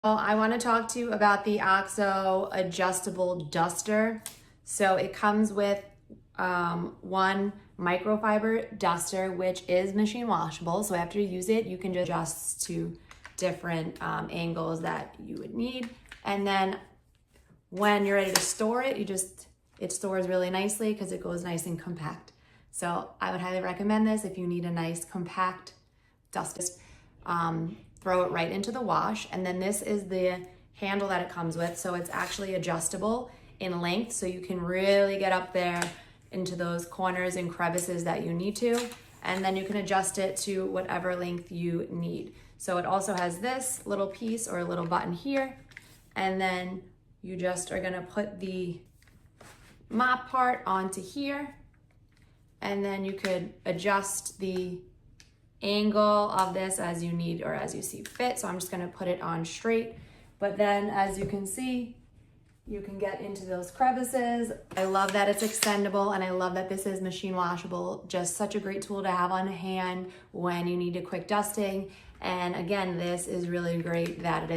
Well, I want to talk to you about the OXO adjustable duster. So it comes with one microfiber duster, which is machine washable. So after you use it, you can just adjust to different angles that you would need. And then when you're ready to store it, it stores really nicely because it goes nice and compact. So I would highly recommend this if you need a nice compact duster. Throw it right into the wash. And then this is the handle that it comes with. So it's actually adjustable in length. So you can really get up there into those corners and crevices that you need to. And then you can adjust it to whatever length you need. So it also has this little piece or a little button here. And then you just are gonna put the mop part onto here. And then you could adjust the angle of this as you need or as you see fit. So I'm just gonna put it on straight. But then as you can see, you can get into those crevices. I love that it's extendable and I love that this is machine washable. Just such a great tool to have on hand when you need a quick dusting. And again, this is really great that it